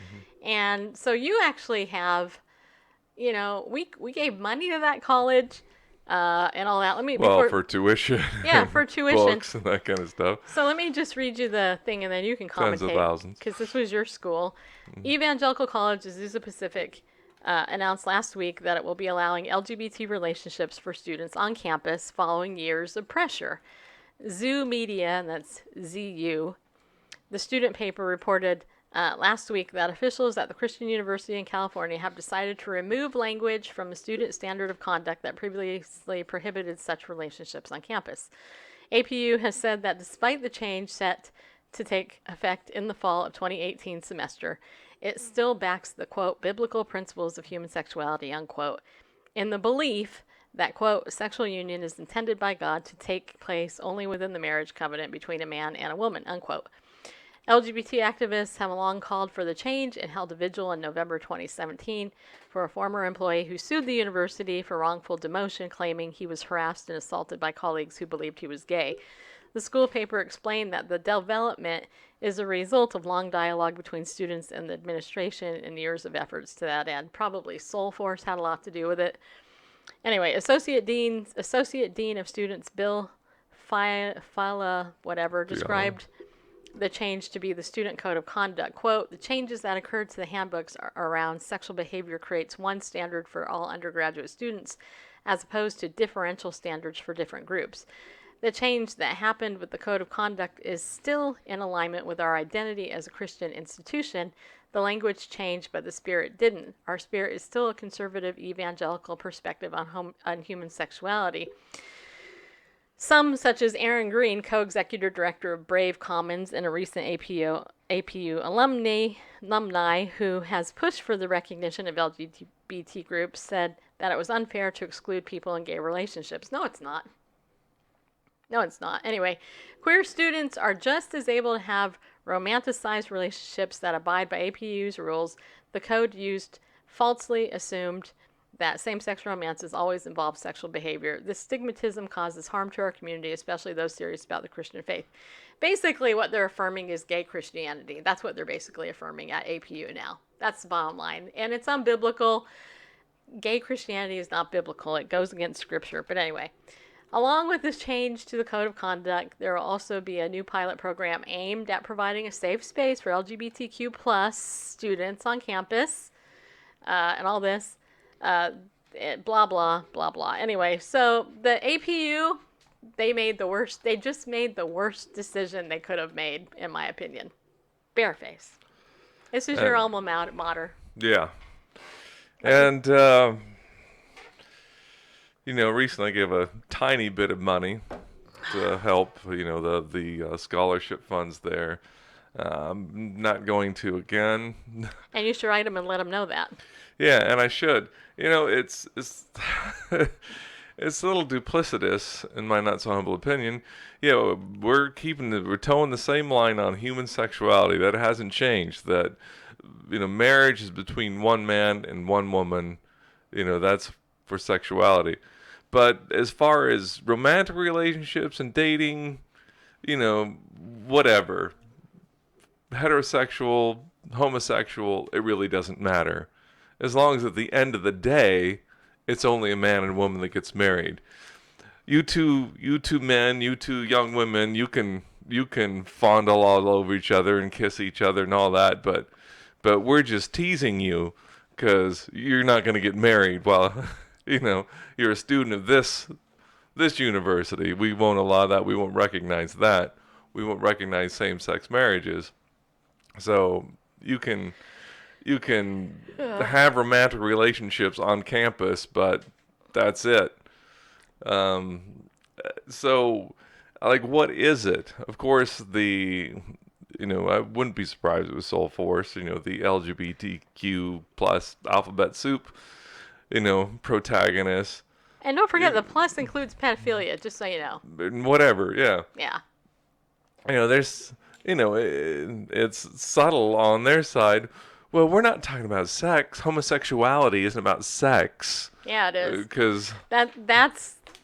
And so you actually have, we gave money to that college. And all that. For tuition. Yeah, for tuition. Books and that kind of stuff. So let me just read you the thing, and then you can commentate. Tens of thousands. Because this was your school. Evangelical College, Azusa Pacific, announced last week that it will be allowing LGBT relationships for students on campus following years of pressure. Zoo Media, and that's ZU, the student paper reported last week that officials at the Christian University in California have decided to remove language from a student standard of conduct that previously prohibited such relationships on campus. APU has said that despite the change set to take effect in the fall of 2018 semester, it still backs the, quote, biblical principles of human sexuality, unquote, in the belief that, quote, sexual union is intended by God to take place only within the marriage covenant between a man and a woman, unquote. LGBT activists have long called for the change and held a vigil in November 2017 for a former employee who sued the university for wrongful demotion, claiming he was harassed and assaulted by colleagues who believed he was gay. The school paper explained that the development is a result of long dialogue between students and the administration and years of efforts to that end. Probably Soulforce had a lot to do with it. Anyway, Associate Dean of Students Bill Fila whatever described the change to be the student code of conduct. Quote, the changes that occurred to the handbooks around sexual behavior creates one standard for all undergraduate students as opposed to differential standards for different groups. The change that happened with the code of conduct is still in alignment with our identity as a Christian institution. The language changed, but the spirit didn't. Our spirit is still a conservative evangelical perspective on human sexuality. Some, such as Aaron Green, co-executive director of Brave Commons and a recent APU alumni who has pushed for the recognition of LGBT groups, said that it was unfair to exclude people in gay relationships. No, it's not. No, it's not. Anyway, queer students are just as able to have romanticized relationships that abide by APU's rules. The code used falsely assumed that same-sex romances always involve sexual behavior. This stigmatism causes harm to our community, especially those serious about the Christian faith. Basically, what they're affirming is gay Christianity. That's what they're basically affirming at APU now. That's the bottom line. And it's unbiblical. Gay Christianity is not biblical. It goes against Scripture. But anyway, along with this change to the code of conduct, there will also be a new pilot program aimed at providing a safe space for LGBTQ plus students on campus and all this. Blah, blah, blah, blah. Anyway, so the APU, they just made the worst decision they could have made, in my opinion. Bareface. This is your alma mater. Yeah. And, recently I gave a tiny bit of money to help, the scholarship funds there. I'm not going to again. And you should write them and let them know that. Yeah, and I should. It's it's a little duplicitous in my not so humble opinion. We're towing the same line on human sexuality. That hasn't changed. That marriage is between one man and one woman. That's for sexuality. But as far as romantic relationships and dating, whatever. Heterosexual, homosexual, it really doesn't matter. As long as at the end of the day, it's only a man and woman that gets married. You two men, you two young women, you can fondle all over each other and kiss each other and all that, but we're just teasing you because you're not going to get married while you're a student of this university. We won't allow that. We won't recognize that. We won't recognize same-sex marriages. So you can have romantic relationships on campus, but that's it. So, what is it? Of course, I wouldn't be surprised if it was Soul Force, the LGBTQ plus alphabet soup, protagonist. And don't forget, the plus includes pedophilia, just so you know. Whatever, yeah. Yeah. There's, it's subtle on their side. Well, we're not talking about sex. Homosexuality isn't about sex. Yeah, it is. Because that's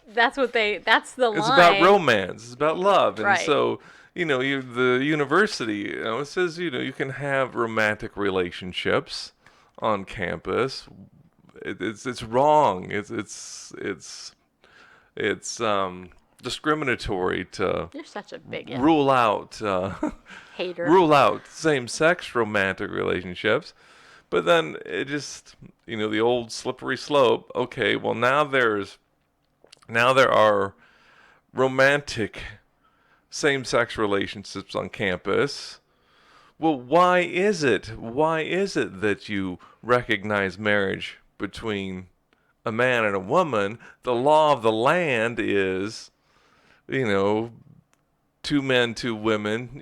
the line. It's about romance. It's about love. And right. So, the university, it says, you can have romantic relationships on campus. It's wrong. It's discriminatory to You're such a bigot. rule out Hater. rule out same-sex romantic relationships. But then it just, the old slippery slope. Okay, well now there are romantic same-sex relationships on campus. Well, why is it that you recognize marriage between a man and a woman? The law of the land is, two men, two women.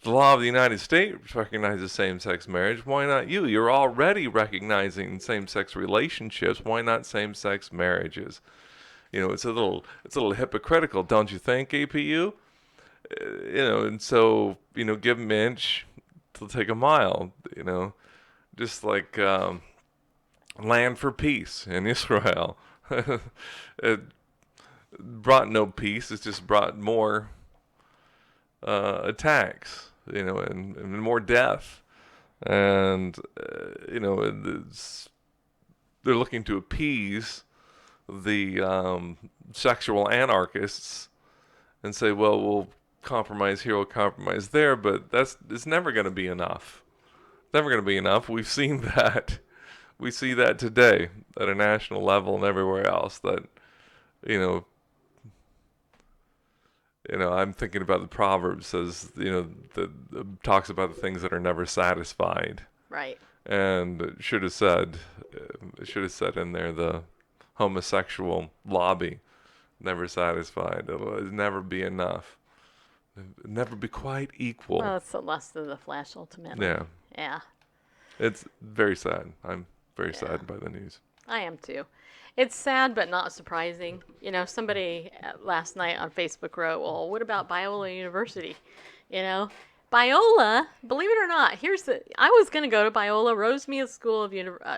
The law of the United States recognizes same-sex marriage. Why not you? You're already recognizing same-sex relationships. Why not same-sex marriages? It's a little hypocritical, don't you think, APU? And so, give them an inch, they'll take a mile, just like Land for Peace in Israel. It brought no peace, it's just brought more attacks, and more death. And, they're looking to appease the sexual anarchists and say, well, we'll compromise here, we'll compromise there, but it's never going to be enough. Never going to be enough. We've seen that. We see that today at a national level and everywhere else. That, I'm thinking about the Proverbs says, that talks about the things that are never satisfied. Right. And it should have said in there the homosexual lobby, never satisfied. It'll never be enough. It'll never be quite equal. Well, it's the lust of the flesh, ultimately. Yeah. Yeah. It's very sad. I'm very sad by the news. I am too. It's sad, but not surprising. Somebody last night on Facebook wrote, well, what about Biola University? Biola, believe it or not, I was going to go to Biola,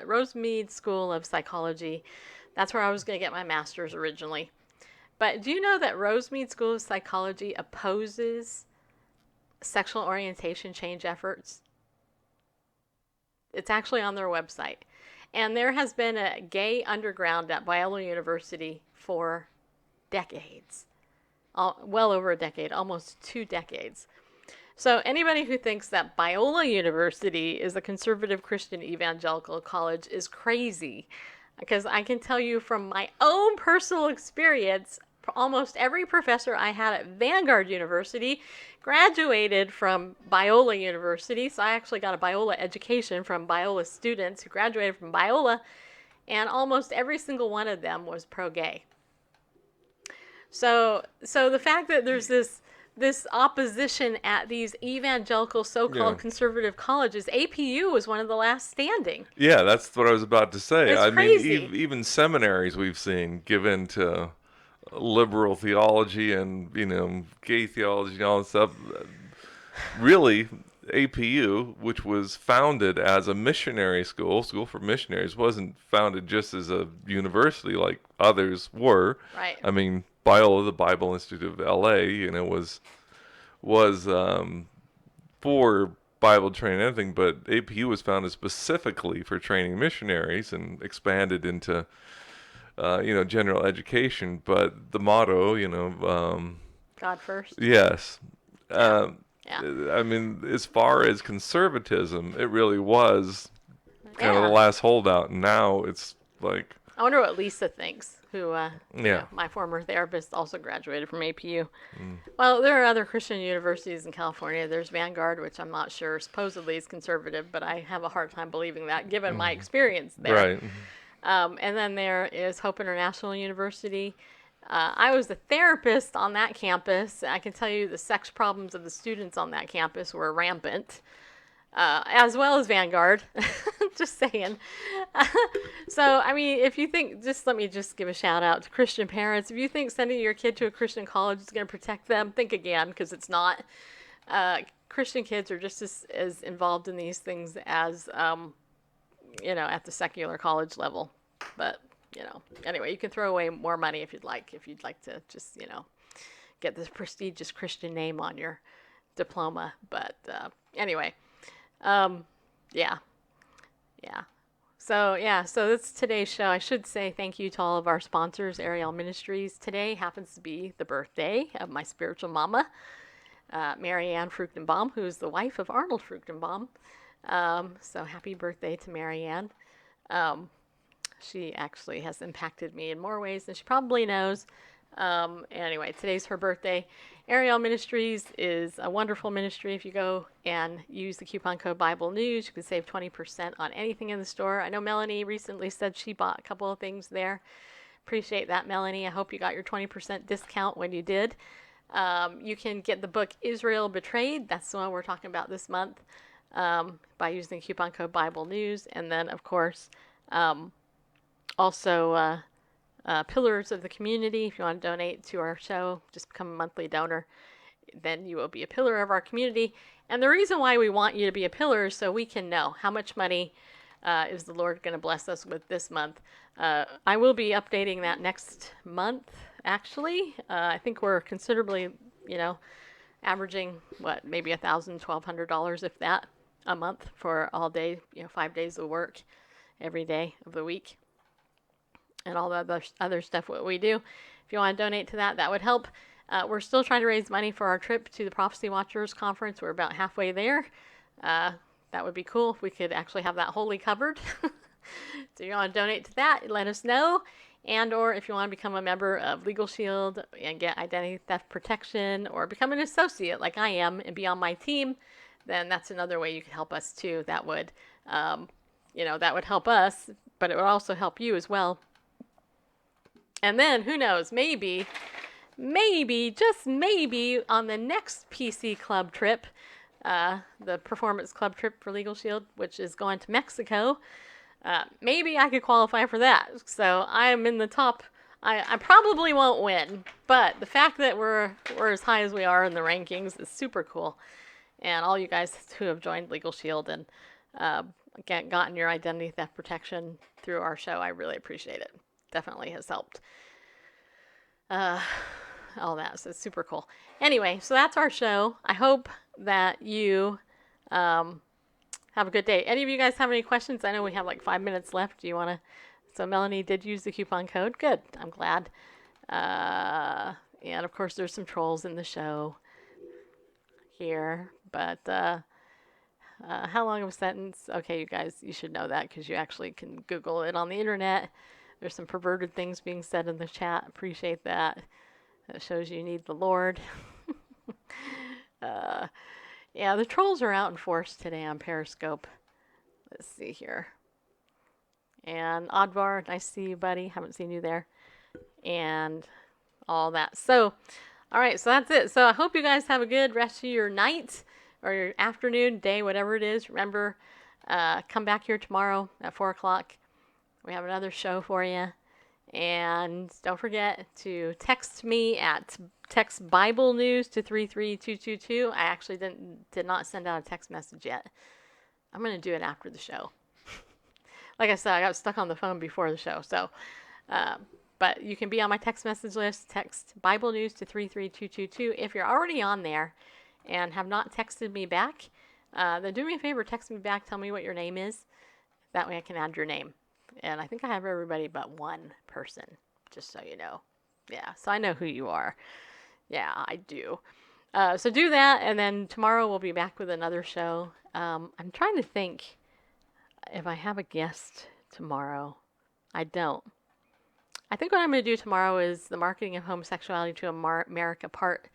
Rosemead School of Psychology. That's where I was going to get my master's originally. But do you know that Rosemead School of Psychology opposes sexual orientation change efforts? It's actually on their website. And there has been a gay underground at Biola University for decades. Well over a decade, almost 2 decades. So anybody who thinks that Biola University is a conservative Christian evangelical college is crazy. Because I can tell you from my own personal experience, almost every professor I had at Vanguard University graduated from Biola University. So I actually got a Biola education from Biola students who graduated from Biola, and almost every single one of them was pro-gay. So the fact that there's this opposition at these evangelical so-called conservative colleges, APU was one of the last standing. Yeah, that's what I was about to say. It's crazy. mean, even seminaries we've seen give in to liberal theology and, gay theology and all that stuff. Really, APU, which was founded as a missionary school for missionaries, wasn't founded just as a university like others were. Right. I mean, Biola, the Bible Institute of LA, was for Bible training and everything, but APU was founded specifically for training missionaries and expanded into general education. But the motto, God first. yes. Yeah. I mean, as far as conservatism, it really was kind of the last holdout. And now it's like, I wonder what Lisa thinks, who, my former therapist, also graduated from APU. Well, there are other Christian universities in California. There's Vanguard, which I'm not sure supposedly is conservative, but I have a hard time believing that given my experience there. Right. And then there is Hope International University. I was a therapist on that campus. I can tell you the sex problems of the students on that campus were rampant, as well as Vanguard. Just saying. So, I mean, if you think, let me give a shout out to Christian parents. If you think sending your kid to a Christian college is going to protect them, think again, because it's not. Christian kids are just as involved in these things as, at the secular college level. But, anyway, you can throw away more money if you'd like to just, get this prestigious Christian name on your diploma. But anyway, yeah. So that's today's show. I should say thank you to all of our sponsors. Ariel Ministries today happens to be the birthday of my spiritual mama, Mary Ann Fruchtenbaum, who is the wife of Arnold Fruchtenbaum. So happy birthday to Mary Ann. She actually has impacted me in more ways than she probably knows. Anyway, today's her birthday. Ariel Ministries is a wonderful ministry. If you go and use the coupon code Bible News, you can save 20% on anything in the store. I know Melanie recently said she bought a couple of things there. Appreciate that, Melanie. I hope you got your 20% discount when you did. You can get the book Israel Betrayed. That's the one we're talking about this month, by using the coupon code Bible News. And then, of course, also Pillars of the Community. If you want to donate to our show, just become a monthly donor. Then you will be a pillar of our community. And the reason why we want you to be a pillar is so we can know how much money is the Lord going to bless us with this month. I will be updating that next month, actually. I think we're considerably, averaging, maybe $1,000, $1,200, if that, a month for all day, 5 days of work every day of the week. And all the other stuff what we do. If you want to donate to that, that would help. We're still trying to raise money for our trip to the Prophecy Watchers Conference. We're about halfway there. That would be cool if we could actually have that wholly covered. So if you want to donate to that, let us know. And or if you want to become a member of Legal Shield and get identity theft protection, or become an associate like I am and be on my team, then that's another way you could help us too. That would, that would help us, but it would also help you as well. And then, who knows, maybe, just maybe, on the next PC Club trip, the Performance Club trip for Legal Shield, which is going to Mexico, maybe I could qualify for that. So I'm in the top. I probably won't win, but the fact that we're as high as we are in the rankings is super cool. And all you guys who have joined Legal Shield and gotten your identity theft protection through our show, I really appreciate it. Definitely has helped. All that, so it's super cool. Anyway, so that's our show. I hope that you have a good day. Any of you guys have any questions? I know we have like 5 minutes left. Do you want to? So Melanie did use the coupon code. Good. I'm glad. And of course, there's some trolls in the show here. But how long of a sentence? Okay, you guys, you should know that because you actually can Google it on the internet. There's some perverted things being said in the chat. Appreciate that. That shows you need the Lord. Yeah, the trolls are out in force today on Periscope. Let's see here. And Oddvar, nice to see you, buddy. Haven't seen you there. And all that. So, all right, so that's it. So I hope you guys have a good rest of your night or your afternoon, day, whatever it is. Remember, come back here tomorrow at 4 o'clock. We have another show for you. And don't forget to text me at text Bible News to 33222. I actually did not send out a text message yet. I'm going to do it after the show. Like I said, I got stuck on the phone before the show. So, but you can be on my text message list. Text Bible News to 33222. If you're already on there and have not texted me back, then do me a favor, text me back. Tell me what your name is. That way I can add your name. And I think I have everybody but one person, just so you know. Yeah, so I know who you are. Yeah, I do. So do that, and then tomorrow we'll be back with another show. I'm trying to think if I have a guest tomorrow. I don't. I think what I'm going to do tomorrow is the Marketing of Homosexuality to America Part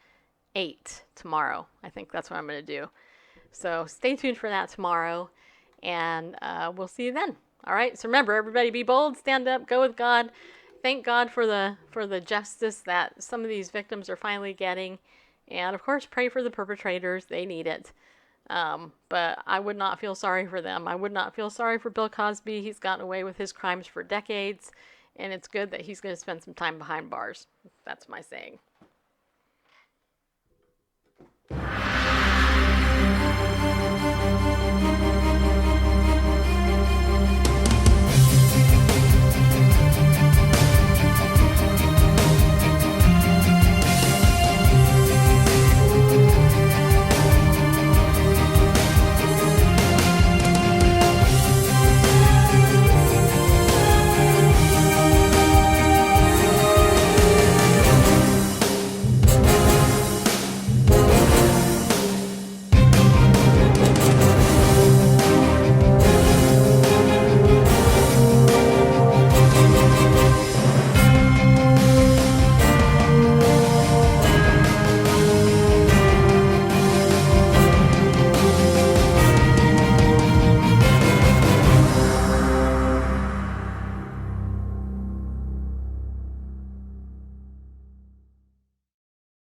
8 tomorrow. I think that's what I'm going to do. So stay tuned for that tomorrow, and we'll see you then. All right. So remember, everybody, be bold, stand up, go with God. Thank God for the justice that some of these victims are finally getting, and of course, pray for the perpetrators. They need it. But I would not feel sorry for them. I would not feel sorry for Bill Cosby. He's gotten away with his crimes for decades, and it's good that he's going to spend some time behind bars. That's my saying.